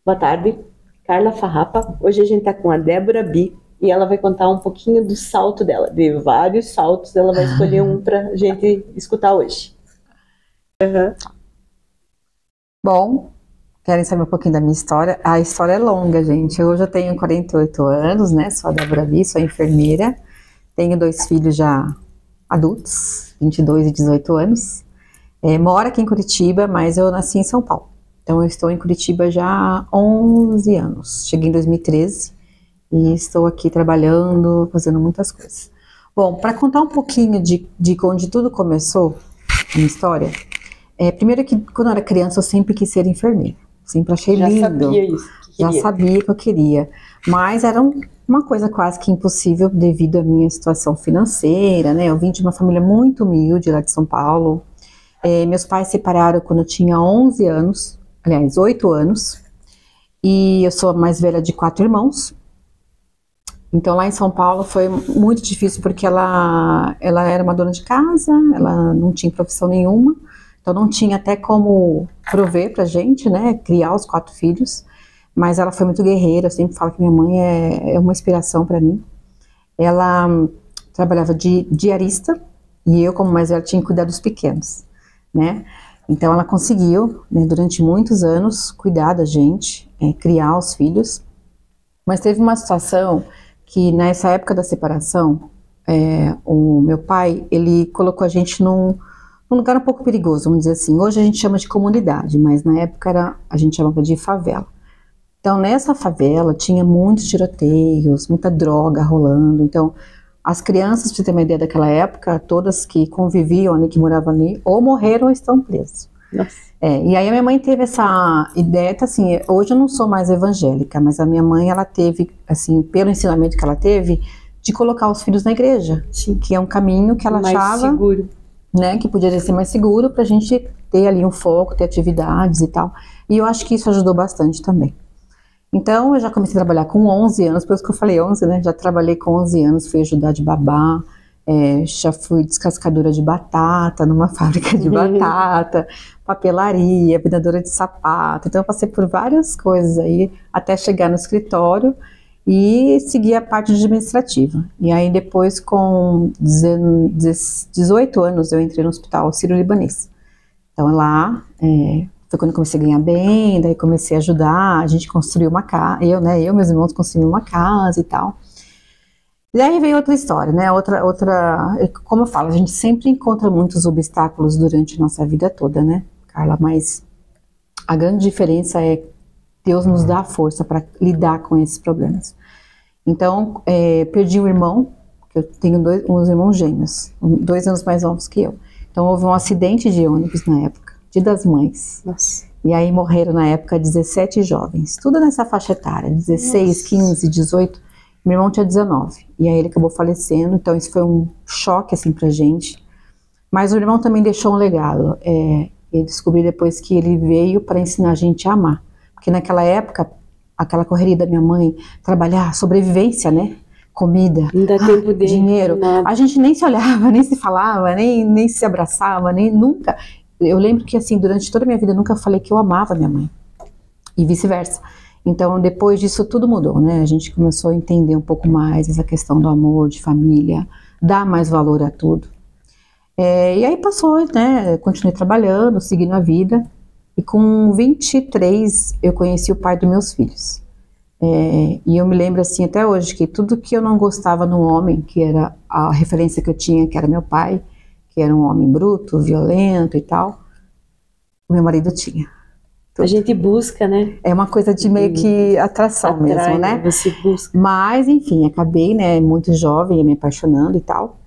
Boa tarde, Carla Farrapa. Hoje a gente está com a Débora Bi e ela vai contar um pouquinho do salto dela. De vários saltos, ela vai escolher um para a gente escutar hoje. Bom, querem saber um pouquinho da minha história? A história é longa, gente. Hoje eu tenho 48 anos, né? Sou a Débora Bi, sou enfermeira. Tenho 2 filhos já adultos, 22 e 18 anos. Moro aqui em Curitiba, mas eu nasci em São Paulo. Então eu estou em Curitiba já há 11 anos. Cheguei em 2013 e estou aqui trabalhando, fazendo muitas coisas. Bom, para contar um pouquinho de onde tudo começou, a minha história, primeiro que quando eu era criança eu sempre quis ser enfermeira. Sempre achei lindo. Já sabia isso? Já sabia que eu queria. Mas era uma coisa quase que impossível devido à minha situação financeira, né? Eu vim de uma família muito humilde lá de São Paulo. Meus pais se separaram quando eu tinha 11 anos, aliás, 8 anos. E eu sou a mais velha de 4 irmãos. Então lá em São Paulo foi muito difícil porque ela era uma dona de casa, ela não tinha profissão nenhuma. Então não tinha até como prover pra gente, né, criar os 4 filhos, mas ela foi muito guerreira. Eu sempre falo que minha mãe é uma inspiração para mim. Ela trabalhava de diarista e eu, como mais velha, tinha que cuidar dos pequenos, né? Então ela conseguiu, né, durante muitos anos, cuidar da gente, criar os filhos, mas teve uma situação que nessa época da separação, o meu pai, ele colocou a gente num lugar um pouco perigoso, vamos dizer assim. Hoje a gente chama de comunidade, mas na época a gente chamava de favela. Então nessa favela tinha muitos tiroteios, muita droga rolando. Então as crianças, pra você ter uma ideia daquela época, todas que conviviam ali, que moravam ali, ou morreram ou estão presos. Nossa. E aí a minha mãe teve essa ideia, assim, hoje eu não sou mais evangélica, mas a minha mãe, ela teve, assim, pelo ensinamento que ela teve, de colocar os filhos na igreja. Sim. Que é um caminho que ela mais achava seguro, né, que podia ser mais seguro pra gente ter ali um foco, ter atividades e tal. E eu acho que isso ajudou bastante também. Então eu já comecei a trabalhar com 11 anos, por isso que eu falei 11, né, já trabalhei com 11 anos, fui ajudar de babá, já fui descascadora de batata numa fábrica de batata, papelaria, vendedora de sapato. Então eu passei por várias coisas aí, até chegar no escritório e seguir a parte administrativa. E aí depois, com 18 anos, eu entrei no Hospital Sírio-Libanês. Então lá, foi quando eu comecei a ganhar bem, daí comecei a ajudar, a gente construiu uma casa, eu e meus irmãos construímos uma casa e tal. E aí veio outra história, né, como eu falo, a gente sempre encontra muitos obstáculos durante a nossa vida toda, né, Carla, mas a grande diferença é Deus nos dá a força para lidar com esses problemas. Então, perdi um irmão, que eu tenho uns irmãos gêmeos, 2 anos mais novos que eu. Então, houve um acidente de ônibus na época, Dia das Mães. Nossa. E aí morreram na época 17 jovens, tudo nessa faixa etária, 16, Nossa. 15, 18. Meu irmão tinha 19, e aí ele acabou falecendo, então isso foi um choque, assim, pra gente. Mas o irmão também deixou um legado. Eu descobri depois que ele veio para ensinar a gente a amar. Porque naquela época, aquela correria da minha mãe, trabalhar, sobrevivência, né? Comida, tempo de dinheiro. Nada. A gente nem se olhava, nem se falava, nem se abraçava, nem nunca. Eu lembro que, assim, durante toda a minha vida, eu nunca falei que eu amava minha mãe. E vice-versa. Então, depois disso, tudo mudou, né? A gente começou a entender um pouco mais essa questão do amor, de família, dar mais valor a tudo. E aí passou, né? Continuei trabalhando, seguindo a vida. E com 23, eu conheci o pai dos meus filhos. E eu me lembro, assim, até hoje, que tudo que eu não gostava no homem, que era a referência que eu tinha, que era meu pai, que era um homem bruto, violento e tal, o meu marido tinha. A gente busca, né? É uma coisa de meio que atração mesmo, né? Você busca. Mas, enfim, acabei, né, muito jovem, me apaixonando e tal.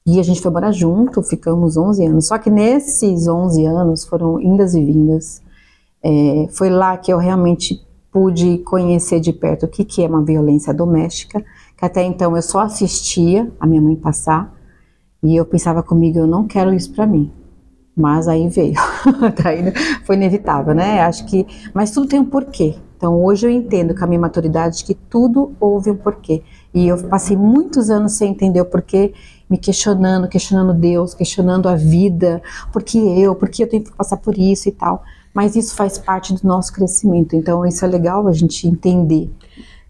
E a gente foi morar junto, ficamos 11 anos. Só que nesses 11 anos foram indas e vindas. Foi lá que eu realmente pude conhecer de perto o que é uma violência doméstica, que até então eu só assistia a minha mãe passar. E eu pensava comigo, eu não quero isso pra mim. Mas aí veio, foi inevitável, né? Acho que, mas tudo tem um porquê. Então hoje eu entendo com a minha maturidade que tudo houve um porquê. E eu passei muitos anos sem entender o porquê, me questionando Deus, questionando a vida, por que eu tenho que passar por isso e tal. mas isso faz parte do nosso crescimento. Então, isso é legal a gente entender.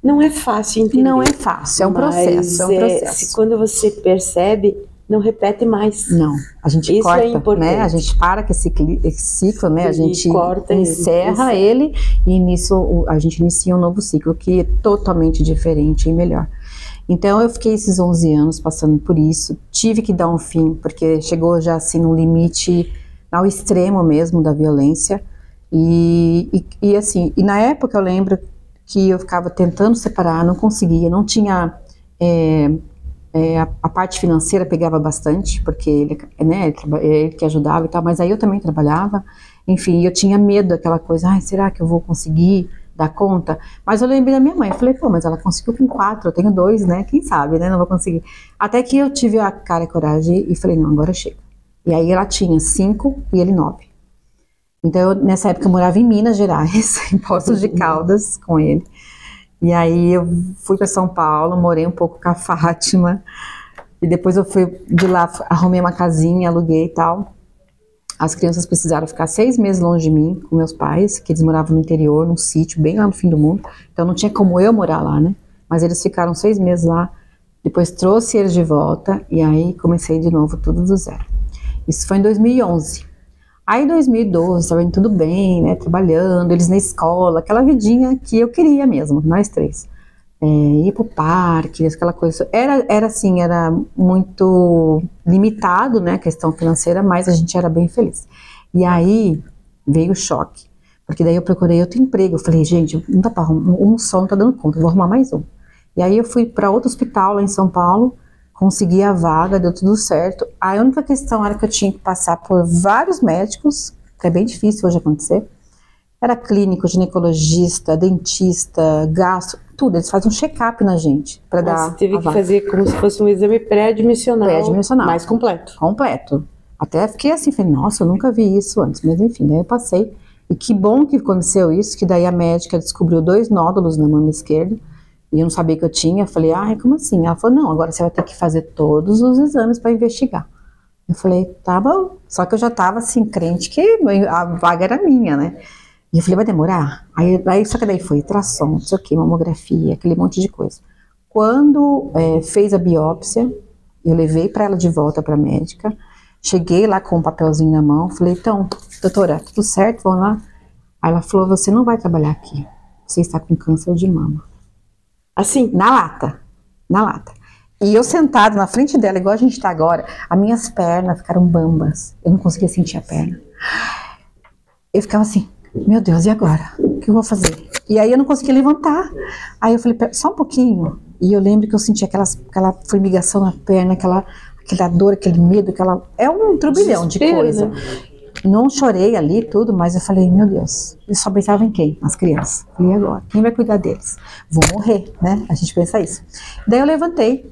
Não é fácil entender. Não é fácil, é um processo. Se quando você percebe, não repete mais. Não, a gente isso corta, é importante. né? A gente para com esse ciclo, né? A gente corta, encerra ele e nisso a gente inicia um novo ciclo que é totalmente diferente e melhor. Então eu fiquei esses 11 anos passando por isso, tive que dar um fim, porque chegou já assim no limite, ao extremo mesmo da violência. E assim, e na época eu lembro que eu ficava tentando separar, não conseguia, não tinha... a parte financeira pegava bastante, porque ele, né, ele que ajudava e tal, mas aí eu também trabalhava, enfim, eu tinha medo daquela coisa, ai, será que eu vou conseguir dar conta? Mas eu lembrei da minha mãe, eu falei, pô, mas ela conseguiu com 4, eu tenho 2, né, quem sabe, né, não vou conseguir. Até que eu tive a cara e a coragem e falei, não, agora chega. E aí ela tinha 5 e ele 9. Então, nessa época eu morava em Minas Gerais, em Poços de Caldas, com ele. E aí eu fui para São Paulo, morei um pouco com a Fátima, e depois eu fui de lá, arrumei uma casinha, aluguei e tal. As crianças precisaram ficar 6 meses longe de mim, com meus pais, que eles moravam no interior, num sítio, bem lá no fim do mundo. Então não tinha como eu morar lá, né? Mas eles ficaram 6 meses lá, depois trouxe eles de volta, e aí comecei de novo tudo do zero. Isso foi em 2011. Aí em 2012, estava indo tudo bem, né, trabalhando, eles na escola, aquela vidinha que eu queria mesmo, nós 3. Ir pro parque, aquela coisa. Era assim, era muito limitado, né, a questão financeira, mas a gente era bem feliz. E aí veio o choque, porque daí eu procurei outro emprego. Eu falei, gente, não dá para arrumar, um só não tá dando conta, eu vou arrumar mais um. E aí eu fui para outro hospital lá em São Paulo, consegui a vaga, deu tudo certo. A única questão era que eu tinha que passar por vários médicos, que é bem difícil hoje acontecer. Era clínico, ginecologista, dentista, gastro, tudo. Eles fazem um check-up na gente para dar. Você teve que fazer como se fosse um exame pré-admissional. Pré-admissional. Mais completo. Completo. Até fiquei assim, falei, nossa, eu nunca vi isso antes. Mas enfim, daí eu passei. E que bom que aconteceu isso, que daí a médica descobriu 2 nódulos na mama esquerda. E eu não sabia que eu tinha. Eu falei, ai, como assim? Ela falou, não, agora você vai ter que fazer todos os exames para investigar. Eu falei, tá bom. Só que eu já tava assim, crente que a vaga era minha, né? E eu falei, vai demorar? Só que daí foi ultrassom, não sei o que, mamografia, aquele monte de coisa. Quando fez a biópsia, eu levei para ela de volta para a médica. Cheguei lá com um papelzinho na mão. Falei, então, doutora, tudo certo? Vamos lá? Aí ela falou, você não vai trabalhar aqui. Você está com câncer de mama. Assim? Na lata. Na lata. E eu sentada na frente dela, igual a gente tá agora, as minhas pernas ficaram bambas. Eu não conseguia sentir a perna. Eu ficava assim, meu Deus, e agora? O que eu vou fazer? E aí eu não conseguia levantar. Aí eu falei, só um pouquinho. E eu lembro que eu sentia aquela formigação na perna, aquela dor, aquele medo, é um turbilhão de coisa. Né? Não chorei ali, tudo, mas eu falei, meu Deus, eu só pensava em quem? As crianças. E agora? Quem vai cuidar deles? Vou morrer, né? A gente pensa isso. Daí eu levantei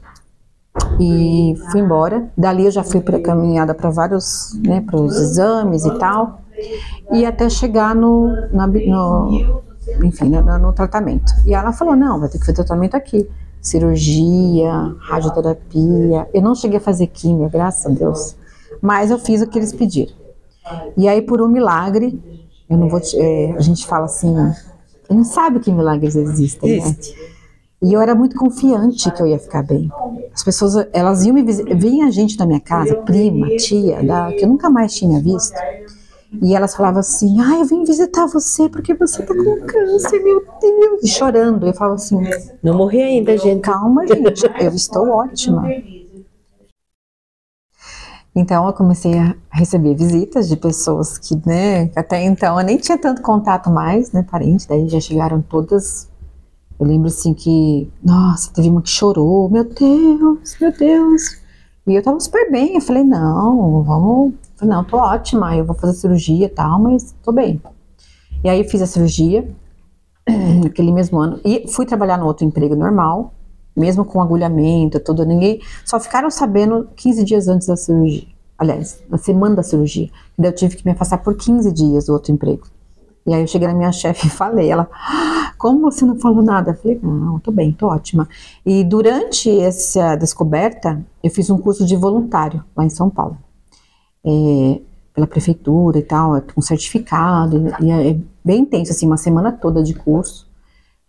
e fui embora. Dali eu já fui caminhada para vários, né, para os exames e tal. E até chegar no tratamento. E ela falou, não, vai ter que fazer tratamento aqui. Cirurgia, radioterapia. Eu não cheguei a fazer químio, graças a Deus. Mas eu fiz o que eles pediram. E aí, por um milagre, eu não vou a gente fala assim, a gente sabe que milagres existem, né? E eu era muito confiante que eu ia ficar bem. As pessoas, elas iam me visitar, vinha gente da minha casa, prima, tia, que eu nunca mais tinha visto. E elas falavam assim, eu vim visitar você porque você tá com câncer, meu Deus. E chorando, eu falava assim, não morri ainda, gente. Calma, gente, eu estou ótima. Então eu comecei a receber visitas de pessoas que, né, até então eu nem tinha tanto contato mais, né, parentes, daí já chegaram todas. Eu lembro assim que, nossa, teve uma que chorou, meu Deus, meu Deus. E eu tava super bem, eu falei, não, tô ótima, eu vou fazer cirurgia e tal, mas tô bem. E aí eu fiz a cirurgia, naquele mesmo ano, e fui trabalhar no outro emprego normal, mesmo com agulhamento, tudo, só ficaram sabendo 15 dias antes da cirurgia, aliás, na semana da cirurgia, daí eu tive que me afastar por 15 dias do outro emprego. E aí eu cheguei na minha chefe e falei, ela, como você não falou nada? Eu falei, não, tô bem, tô ótima. E durante essa descoberta, eu fiz um curso de voluntário lá em São Paulo. pela prefeitura e tal, com certificado, e é bem intenso, assim, uma semana toda de curso,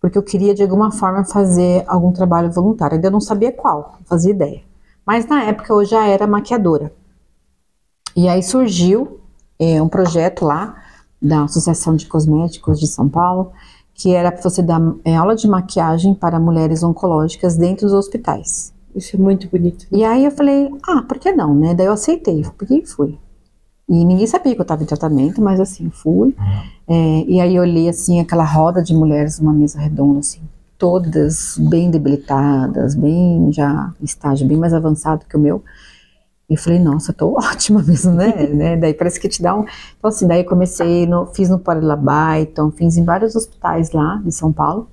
porque eu queria de alguma forma fazer algum trabalho voluntário, ainda não sabia qual, não fazia ideia. Mas na época eu já era maquiadora. E aí surgiu um projeto lá da Associação de Cosméticos de São Paulo, que era para você dar aula de maquiagem para mulheres oncológicas dentro dos hospitais. Isso é muito bonito. E aí eu falei, por que não, né? Daí eu aceitei, porque fui. E ninguém sabia que eu estava em tratamento, mas assim, fui. E aí eu olhei assim, aquela roda de mulheres numa mesa redonda, assim, todas bem debilitadas, bem já em estágio bem mais avançado que o meu. E eu falei, nossa, eu tô ótima mesmo, né? Daí parece que te dá um... Então assim, daí eu comecei, fiz no Paralabaiton, fiz em vários hospitais lá de São Paulo.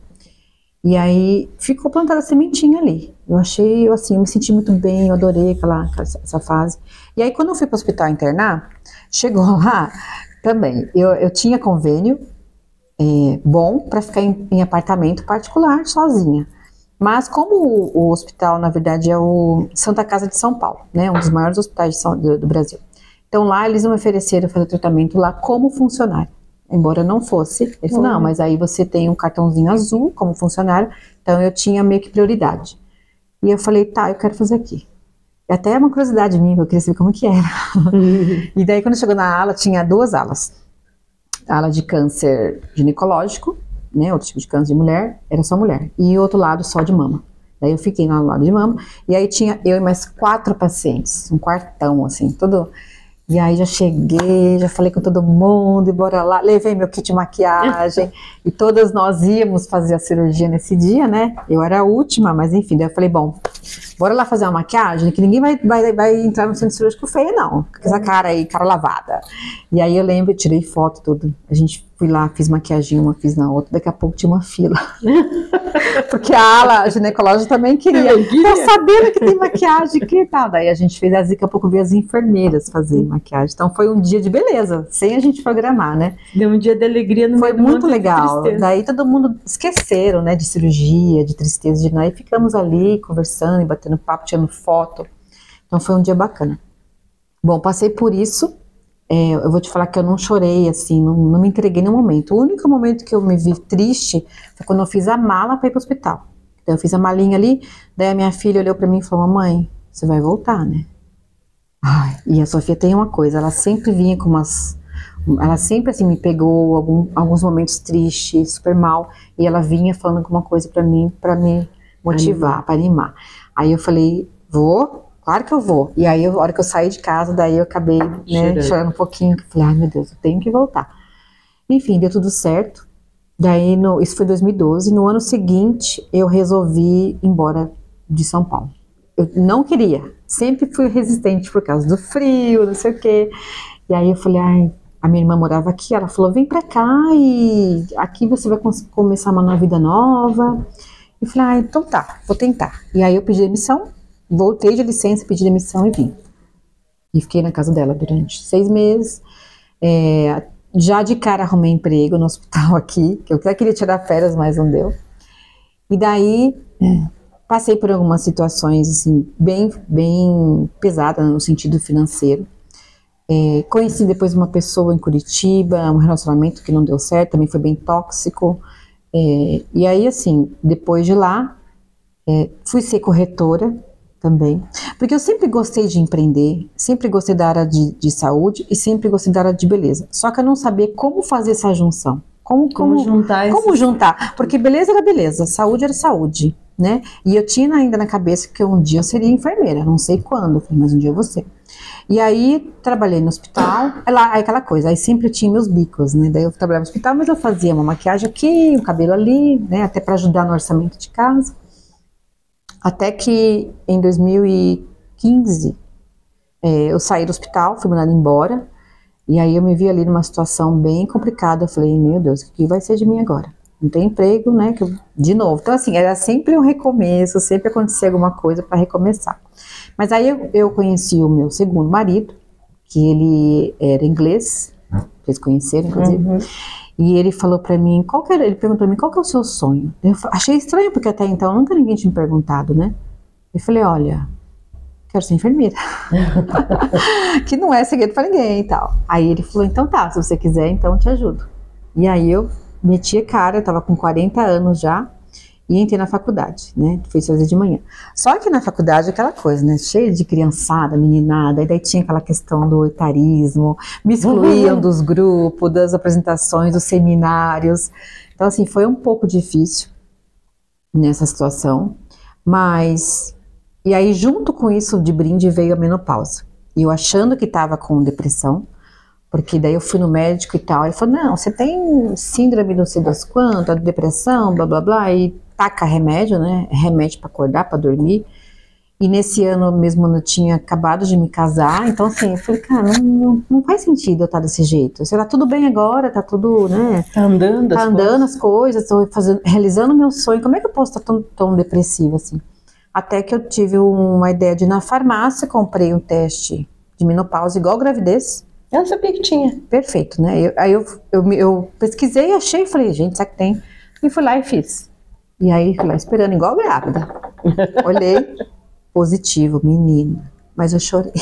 E aí ficou plantada a sementinha ali. Eu achei, assim, eu me senti muito bem, eu adorei essa fase. E aí quando eu fui para o hospital internar, chegou lá também, eu tinha convênio bom para ficar em apartamento particular, sozinha. Mas como o hospital, na verdade, é o Santa Casa de São Paulo, né, um dos maiores hospitais do Brasil. Então lá eles me ofereceram fazer tratamento lá como funcionário. Embora não fosse, ele falou, não, mas aí você tem um cartãozinho azul como funcionário, então eu tinha meio que prioridade. E eu falei, tá, eu quero fazer aqui. E até é uma curiosidade minha, eu queria saber como que era. E daí quando chegou na ala, tinha 2 alas. A ala de câncer ginecológico, né, outro tipo de câncer de mulher, era só mulher. E o outro lado só de mama. Daí eu fiquei no lado de mama, e aí tinha eu e mais 4 pacientes, um quartão, assim, todo... E aí já cheguei, já falei com todo mundo, e bora lá, levei meu kit de maquiagem, e todas nós íamos fazer a cirurgia nesse dia, né? Eu era a última, mas enfim, daí eu falei, bom, bora lá fazer uma maquiagem, que ninguém vai entrar no centro cirúrgico feia, não, com essa cara aí, cara lavada. E aí eu lembro, tirei foto, tudo, a gente fui lá, fiz maquiagem uma, fiz na outra, daqui a pouco tinha uma fila. Porque a ala ginecológica também queria. Tá sabendo que tem maquiagem, que tal? Daí a gente fez, daqui a pouco veio as enfermeiras fazer maquiagem. Então foi um dia de beleza, sem a gente programar, né? Deu um dia de alegria no foi meio muito de legal. tristeza. Daí todo mundo esqueceram, né, de cirurgia, de tristeza, de nada. E ficamos ali conversando, e batendo papo, tirando foto. Então foi um dia bacana. Bom, passei por isso. Eu vou te falar que eu não chorei, assim, não me entreguei no momento. O único momento que eu me vi triste foi quando eu fiz a mala para ir para o hospital. Então eu fiz a malinha ali, daí a minha filha olhou para mim e falou, mamãe, você vai voltar, né? Ai, e a Sofia tem uma coisa, ela sempre vinha com ela sempre, assim, me pegou alguns momentos tristes, super mal, e ela vinha falando alguma coisa para mim, para me motivar, para animar. Aí eu falei, vou... Claro que eu vou. E aí, a hora que eu saí de casa, daí eu acabei, né, chorando um pouquinho. Falei, ai meu Deus, eu tenho que voltar. Enfim, deu tudo certo. Daí, isso foi 2012. No ano seguinte, eu resolvi ir embora de São Paulo. Eu não queria. Sempre fui resistente por causa do frio, não sei o quê. E aí eu falei, ai, a minha irmã morava aqui. Ela falou, vem pra cá e aqui você vai começar uma vida nova. Eu falei, ah, então tá, vou tentar. E aí eu pedi demissão. Voltei de licença, pedi demissão e vim. E fiquei na casa dela durante 6 meses. Já de cara arrumei emprego no hospital aqui, que eu até queria tirar férias, mas não deu. E daí passei por algumas situações assim, bem pesadas no sentido financeiro. Conheci depois uma pessoa em Curitiba, um relacionamento que não deu certo, também foi bem tóxico. E aí, assim, depois de lá, fui ser corretora também, porque eu sempre gostei de empreender, sempre gostei da área de saúde e sempre gostei da área de beleza, só que eu não sabia como fazer essa junção, como juntar, porque beleza era beleza, saúde era saúde, né, e eu tinha ainda na cabeça que um dia eu seria enfermeira, não sei quando, eu falei, mas um dia eu vou ser. E aí, trabalhei no hospital, aquela coisa, aí sempre tinha meus bicos, né, daí eu trabalhava no hospital, mas eu fazia uma maquiagem aqui, um cabelo ali, né, até para ajudar no orçamento de casa. Até que em 2015 eu saí do hospital, fui mandada embora, e aí eu me vi ali numa situação bem complicada. Eu falei, meu Deus, o que vai ser de mim agora? Não tem emprego, né? De novo. Então, assim, era sempre um recomeço, sempre acontecia alguma coisa para recomeçar. Mas aí eu conheci o meu segundo marido, que ele era inglês, vocês conheceram, inclusive. Uhum. E ele falou pra mim, ele perguntou pra mim, qual que é o seu sonho? Eu achei estranho, porque até então nunca ninguém tinha me perguntado, né? Eu falei, olha, quero ser enfermeira. que não é segredo pra ninguém e tal. Aí ele falou, então tá, se você quiser, então eu te ajudo. E aí eu meti a cara, eu tava com 40 anos já, e entrei na faculdade, né? Fui fazer de manhã. Só que na faculdade é aquela coisa, né? Cheia de criançada, meninada, e daí tinha aquela questão do etarismo, me excluíam dos grupos, das apresentações, dos seminários. Então, assim, foi um pouco difícil nessa situação, mas... E aí, junto com isso, de brinde, veio a menopausa. E eu achando que estava com depressão, porque daí eu fui no médico e tal, ele falou, não, você tem síndrome não sei das quantas, depressão, blá, blá, blá, e taca remédio, né, remédio para acordar, para dormir, e nesse ano mesmo eu tinha acabado de me casar, então assim, eu falei, cara, não faz sentido eu estar desse jeito, será tudo bem agora, tá tudo, né, tá andando as coisas, tô realizando meu sonho, como é que eu posso estar tão depressiva assim? Até que eu tive uma ideia de ir na farmácia, comprei um teste de menopausa igual gravidez. Eu não sabia que tinha. Perfeito, né? Aí eu pesquisei, achei, falei, gente, será que tem? E fui lá e fiz. E aí fui lá esperando, igual grávida. Olhei, positivo, menina. Mas eu chorei.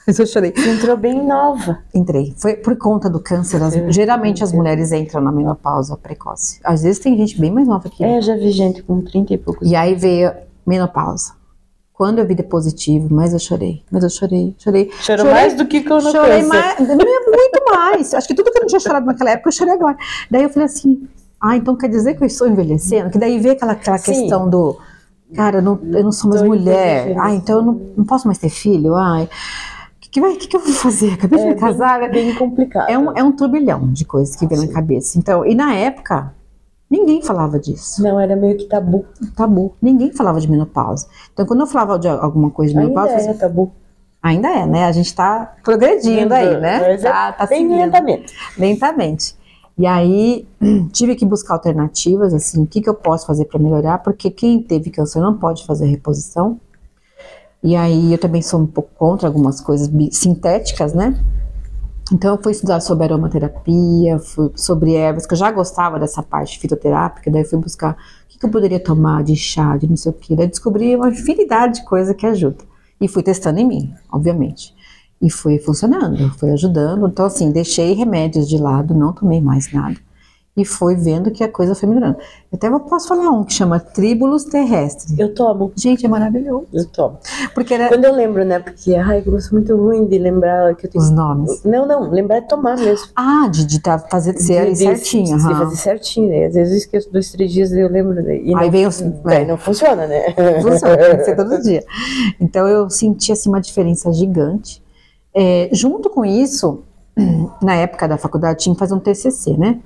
Você entrou bem nova. Entrei. Foi por conta do câncer. Geralmente as mulheres entram na menopausa precoce. Às vezes tem gente bem mais nova que eu. Eu já vi gente com 30 e poucos. E aí veio menopausa. Quando eu vi de positivo, mas eu chorei. Chorou mais do que quando eu chorei mais, muito mais. Acho que tudo que eu não tinha chorado naquela época, eu chorei agora. Daí eu falei assim, então quer dizer que eu estou envelhecendo? Que daí veio aquela questão do, cara, eu não sou mais mulher. Então eu não posso mais ter filho. O que eu vou fazer? Acabei de me casar. Bem complicado. É um turbilhão de coisas que vem na cabeça. Então, e na época... Ninguém falava disso. Não, era meio que tabu. Tabu. Ninguém falava de menopausa. Então, quando eu falava de alguma coisa de menopausa... Ainda é tabu. Ainda é, né? A gente tá progredindo aí, né? Tá bem seguindo. Lentamente. E aí, tive que buscar alternativas, assim, o que eu posso fazer para melhorar, porque quem teve câncer não pode fazer reposição. E aí, eu também sou um pouco contra algumas coisas sintéticas, né? Então eu fui estudar sobre aromaterapia, sobre ervas, que eu já gostava dessa parte fitoterápica, daí eu fui buscar o que eu poderia tomar de chá, de não sei o que, daí descobri uma infinidade de coisa que ajuda. E fui testando em mim, obviamente. E foi funcionando, foi ajudando. Então assim, deixei remédios de lado, não tomei mais nada. E foi vendo que a coisa foi melhorando. Eu até posso falar um que chama Tribulus terrestre. Eu tomo. Gente, é maravilhoso. Eu tomo. Porque quando eu lembro, né? Porque eu sou muito ruim de lembrar que eu tenho... Os nomes. Não, lembrar de tomar mesmo. De fazer certinho. De fazer certinho, né? Às vezes eu esqueço 2, 3 dias e eu lembro. E aí não funciona, né? Funciona, tem que ser todo dia. Então eu senti assim uma diferença gigante. Junto com isso, na época da faculdade, tinha que fazer um TCC, né?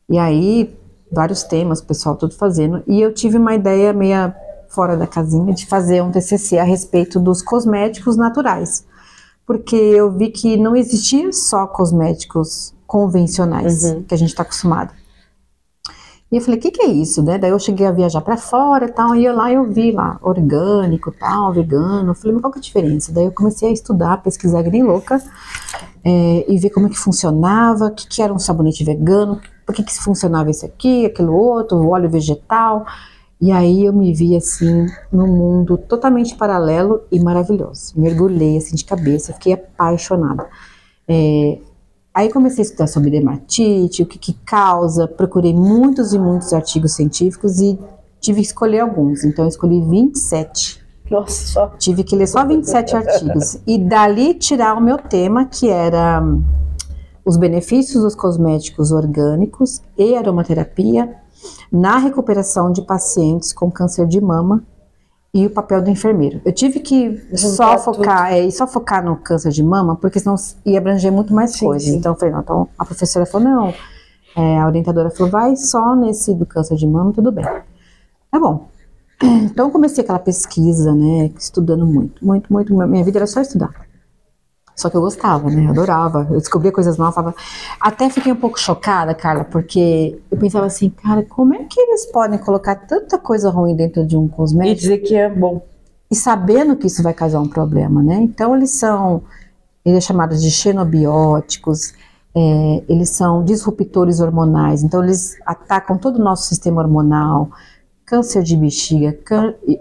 E aí, vários temas, o pessoal tudo fazendo. E eu tive uma ideia meia fora da casinha de fazer um TCC a respeito dos cosméticos naturais. Porque eu vi que não existia só cosméticos convencionais, que a gente está acostumado. E eu falei, o que é isso, né? Daí eu cheguei a viajar para fora e tal, e eu vi lá, orgânico, tal, vegano. Eu falei, mas qual que é a diferença? Daí eu comecei a estudar, pesquisar que nem louca, e ver como é que funcionava, o que era um sabonete vegano, por que funcionava isso aqui, aquilo outro, o óleo vegetal. E aí eu me vi assim, num mundo totalmente paralelo e maravilhoso. Mergulhei assim de cabeça, fiquei apaixonada. Aí comecei a estudar sobre dermatite, o que causa, procurei muitos e muitos artigos científicos e tive que escolher alguns. Então eu escolhi 27. Nossa, só. Tive que ler só 27 artigos. E dali tirar o meu tema, que era os benefícios dos cosméticos orgânicos e aromaterapia na recuperação de pacientes com câncer de mama e o papel do enfermeiro. Eu tive que só focar no câncer de mama, porque senão ia abranger muito mais coisas. Então eu falei, não, então a professora falou, não, a orientadora falou, vai só nesse do câncer de mama, tudo bem. Tá bom. Então eu comecei aquela pesquisa, né, estudando muito. Minha vida era só estudar. Só que eu gostava, né, eu adorava, eu descobria coisas novas, até fiquei um pouco chocada, Carla, porque eu pensava assim, cara, como é que eles podem colocar tanta coisa ruim dentro de um cosmético? E dizer que é bom. E sabendo que isso vai causar um problema, né, então eles são chamados de xenobióticos, eles são disruptores hormonais, então eles atacam todo o nosso sistema hormonal, câncer de bexiga,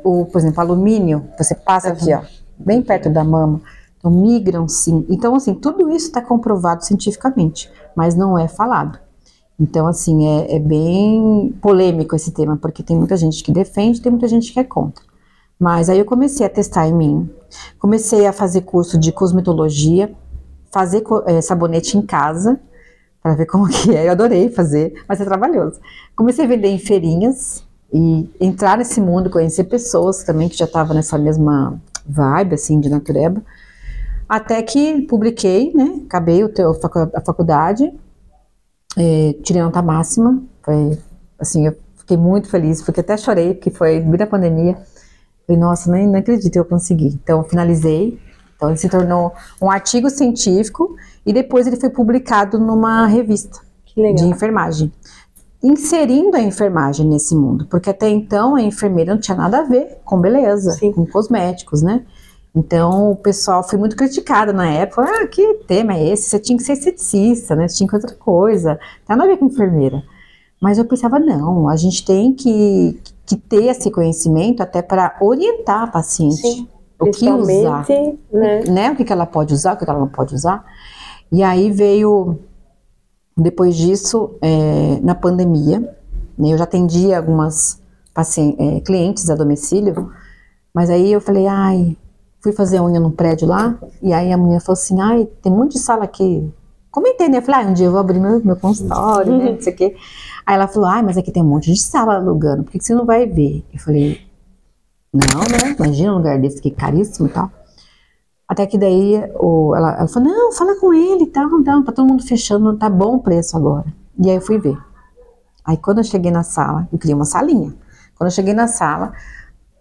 por exemplo, alumínio, você passa aqui, ó, bem perto da mama. Então, migram sim. Então, assim, tudo isso está comprovado cientificamente, mas não é falado. Então, assim, é bem polêmico esse tema, porque tem muita gente que defende, tem muita gente que é contra. Mas aí eu comecei a testar em mim, comecei a fazer curso de cosmetologia, fazer sabonete em casa, para ver como que é. Eu adorei fazer, mas é trabalhoso. Comecei a vender em feirinhas e entrar nesse mundo, conhecer pessoas também que já estavam nessa mesma vibe, assim, de natureba. Até que publiquei, né, acabei a faculdade, tirei nota máxima, foi, assim, eu fiquei muito feliz, porque até chorei, porque foi no meio da pandemia. Falei, nossa, nem acredito que eu consegui. Então, finalizei. Então, ele se tornou um artigo científico e depois ele foi publicado numa revista de enfermagem, inserindo a enfermagem nesse mundo, porque até então a enfermeira não tinha nada a ver com beleza, sim, com cosméticos, né? Então, o pessoal foi muito criticado na época. Ah, que tema é esse? Você tinha que ser esteticista, né? Você tinha que outra coisa. Não tem nada a ver com enfermeira. Mas eu pensava, não, a gente tem que ter esse conhecimento até para orientar a paciente. Sim, o que usar, né? O que ela pode usar, o que ela não pode usar. E aí veio, depois disso, na pandemia, né, eu já atendia algumas clientes a domicílio, mas aí eu falei, ai, fui fazer unha num prédio lá, e aí a mulher falou assim, ai, tem um monte de sala aqui. Comentei, né? Eu falei, um dia eu vou abrir meu consultório, né? Não sei o quê. Aí ela falou, mas aqui tem um monte de sala alugando, por que você não vai ver? Eu falei, não, né? Imagina um lugar desse que é caríssimo e tal. Até que daí ela falou, não, fala com ele e tal, não, tá todo mundo fechando, tá bom o preço agora. E aí eu fui ver. Aí quando eu cheguei na sala, eu queria uma salinha. Quando eu cheguei na sala,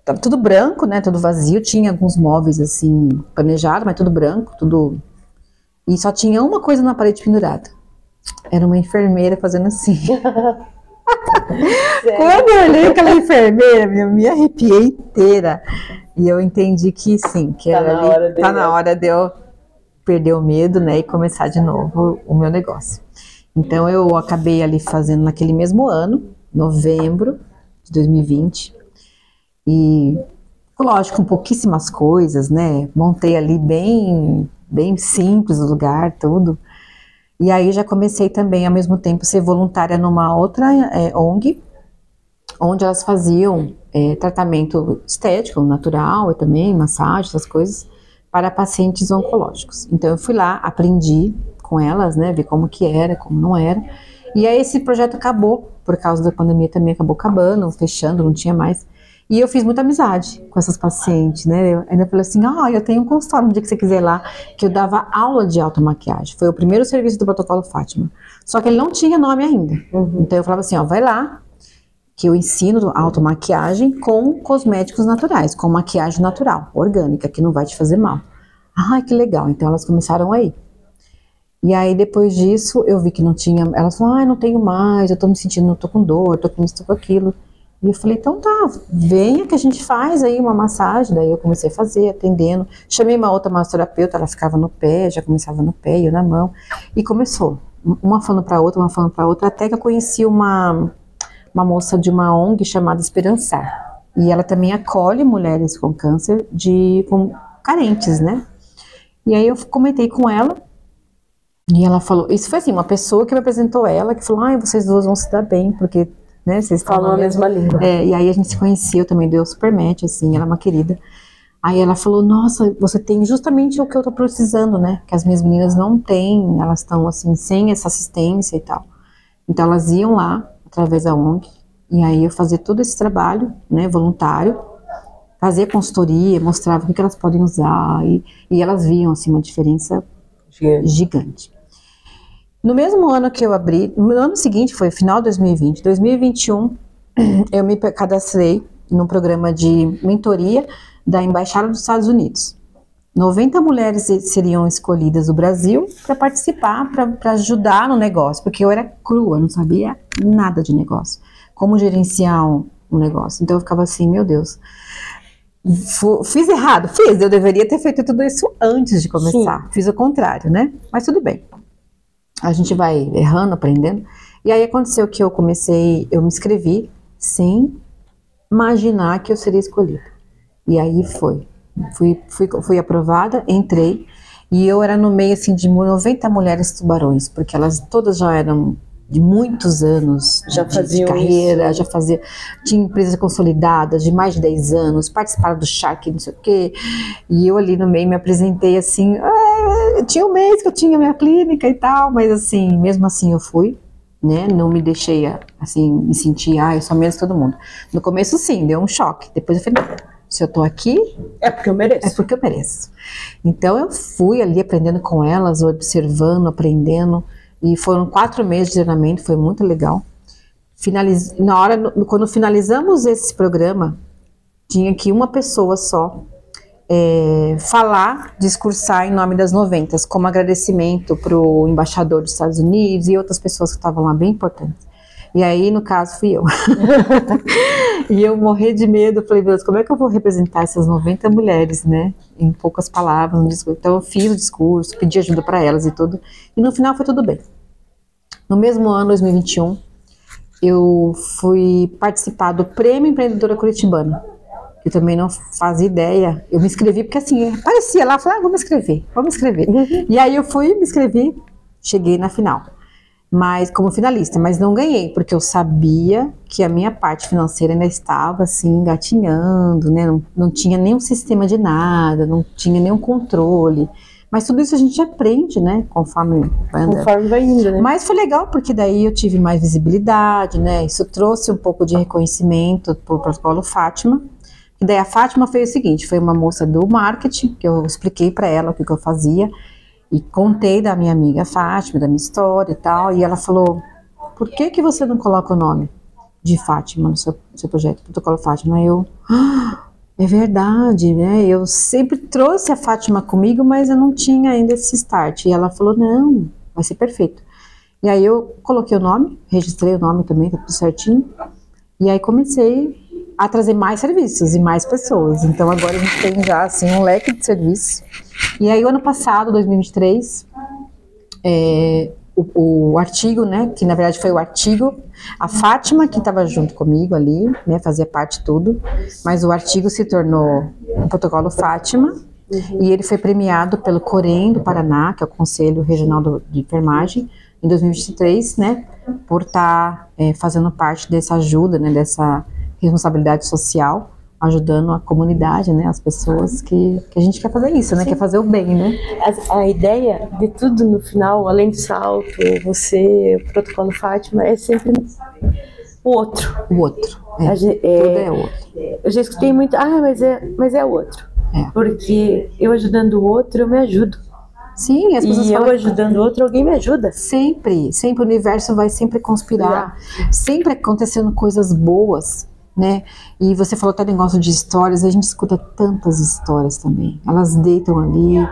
tava tudo branco, né? Tudo vazio, tinha alguns móveis assim, planejados, mas tudo branco, tudo. E só tinha uma coisa na parede pendurada. Era uma enfermeira fazendo assim. Quando eu olhei aquela enfermeira, eu me arrepiei inteira. E eu entendi que sim, que tá na hora de eu perder o medo, né, e começar de novo o meu negócio. Então eu acabei ali fazendo naquele mesmo ano, novembro de 2020. E, lógico, com pouquíssimas coisas, né? Montei ali bem simples o lugar, tudo. E aí já comecei também, ao mesmo tempo, ser voluntária numa outra ONG, onde elas faziam tratamento estético, natural, e também massagem, essas coisas, para pacientes oncológicos. Então eu fui lá, aprendi com elas, né, ver como que era, como não era. E aí esse projeto acabou, por causa da pandemia também acabou acabando, fechando, não tinha mais. E eu fiz muita amizade com essas pacientes, né? Eu ainda falei assim, eu tenho um consultório no dia que você quiser ir lá, que eu dava aula de automaquiagem. Foi o primeiro serviço do Protocolo Fátima. Só que ele não tinha nome ainda. Então eu falava assim, vai lá, que eu ensino automaquiagem com cosméticos naturais, com maquiagem natural, orgânica, que não vai te fazer mal. Ai, que legal. Então elas começaram a ir. E aí depois disso eu vi que não tinha, elas falaram, não tenho mais, eu tô me sentindo, não tô com dor, tô com isso, tô com aquilo. E eu falei, então tá, venha que a gente faz aí uma massagem. Daí eu comecei a fazer, atendendo. Chamei uma outra massoterapeuta, ela ficava no pé, já começava no pé, eu na mão. E começou, uma falando pra outra, até que eu conheci uma moça de uma ONG chamada Esperançar. E ela também acolhe mulheres com câncer, com carentes, né? E aí eu comentei com ela, e ela falou, isso foi assim, uma pessoa que me apresentou ela, que falou, vocês duas vão se dar bem, porque... né, vocês falam a mesma língua. E aí a gente se conheceu também, deu super match, assim, ela é uma querida. Aí ela falou, nossa, você tem justamente o que eu tô precisando, né, que as minhas meninas não têm, elas estão assim, sem essa assistência e tal. Então elas iam lá, através da ONG, e aí eu fazia todo esse trabalho, né, voluntário, fazia consultoria, mostrava o que elas podem usar, e elas viam, assim, uma diferença gigante. No mesmo ano que eu abri, no ano seguinte, foi final de 2020, 2021, eu me cadastrei num programa de mentoria da Embaixada dos Estados Unidos. 90 mulheres seriam escolhidas do Brasil para participar, para ajudar no negócio, porque eu era crua, não sabia nada de negócio, como gerenciar um negócio. Então eu ficava assim, meu Deus, fiz errado? Fiz, eu deveria ter feito tudo isso antes de começar. Sim. Fiz o contrário, né? Mas tudo bem. A gente vai errando, aprendendo. E aí aconteceu que eu me inscrevi sem imaginar que eu seria escolhida. E aí foi. Fui aprovada, entrei, e eu era no meio assim de 90 mulheres tubarões, porque elas todas já eram de muitos anos Já de faziam carreira, isso. tinha empresas consolidadas de mais de 10 anos, participaram do Shark, não sei o quê, e eu ali no meio me apresentei assim, tinha um mês que eu tinha minha clínica e tal, mas assim, mesmo assim eu fui, né, não me deixei assim, me sentir, eu sou menos todo mundo. No começo sim, deu um choque, depois eu falei, se eu tô aqui, É porque eu mereço. é porque eu mereço. Então eu fui ali aprendendo com elas, observando, aprendendo, e foram 4 meses de treinamento, foi muito legal. Quando finalizamos esse programa, tinha que uma pessoa só discursar em nome das 90, como agradecimento para o embaixador dos Estados Unidos e outras pessoas que estavam lá bem importantes. E aí, no caso, fui eu. E eu morri de medo, falei, Deus, como é que eu vou representar essas 90 mulheres, né? Em poucas palavras, no discurso. Então eu fiz o discurso, pedi ajuda para elas e tudo. E no final foi tudo bem. No mesmo ano, 2021, eu fui participar do Prêmio Empreendedora Curitibana. Eu também não fazia ideia. Eu me inscrevi, porque assim, aparecia lá, falei, vamos escrever. E aí eu fui, me inscrevi, cheguei na final. Mas como finalista, mas não ganhei, porque eu sabia que a minha parte financeira ainda estava assim, engatinhando, né? Não tinha nenhum sistema de nada, não tinha nenhum controle. Mas tudo isso a gente aprende, né? Conforme vai andando. Conforme vai indo, né? Mas foi legal, porque daí eu tive mais visibilidade, né? Isso trouxe um pouco de reconhecimento pro protocolo Fátima. E daí a Fátima fez o seguinte, foi uma moça do marketing, que eu expliquei para ela o que eu fazia, e contei da minha amiga Fátima, da minha história e tal, e ela falou, por que você não coloca o nome de Fátima no seu projeto, Protocolo Fátima? Aí eu, é verdade, né? Eu sempre trouxe a Fátima comigo, mas eu não tinha ainda esse start. E ela falou, não, vai ser perfeito. E aí eu coloquei o nome, registrei o nome também, tá tudo certinho, e aí comecei a trazer mais serviços e mais pessoas. Então agora a gente tem já assim um leque de serviços. E aí o ano passado, 2023, o artigo, né, que na verdade foi o artigo, a Fátima que estava junto comigo ali, né, fazia parte de tudo, mas o artigo se tornou o Protocolo Fátima, e ele foi premiado pelo COREN do Paraná, que é o Conselho Regional de Enfermagem, em 2023, né, por estar fazendo parte dessa ajuda, né, dessa responsabilidade social, ajudando a comunidade, né, as pessoas que a gente quer fazer isso, né, quer fazer o bem, né. A ideia de tudo no final, além do salto, o protocolo Fátima, é sempre o outro. O outro, tudo é outro. Eu já escutei muito, mas é o outro. Porque eu ajudando o outro, eu me ajudo. Sim, as pessoas falam, eu ajudando o outro, alguém me ajuda. Sempre o universo vai sempre conspirar, sempre acontecendo coisas boas, né? E você falou até negócio de histórias, a gente escuta tantas histórias também. Elas deitam ali,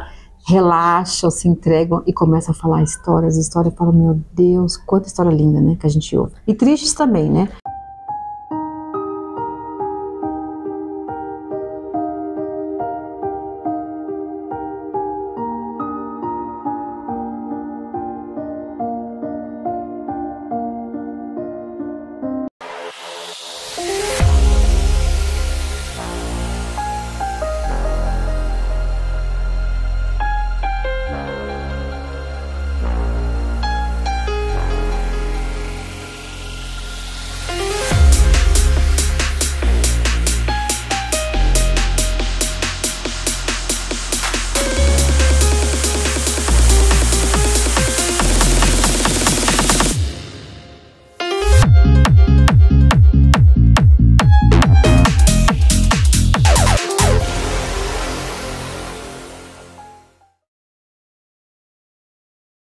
relaxam, se entregam e começam a falar histórias, e fala, meu Deus, quanta história linda, né, que a gente ouve. E tristes também, né?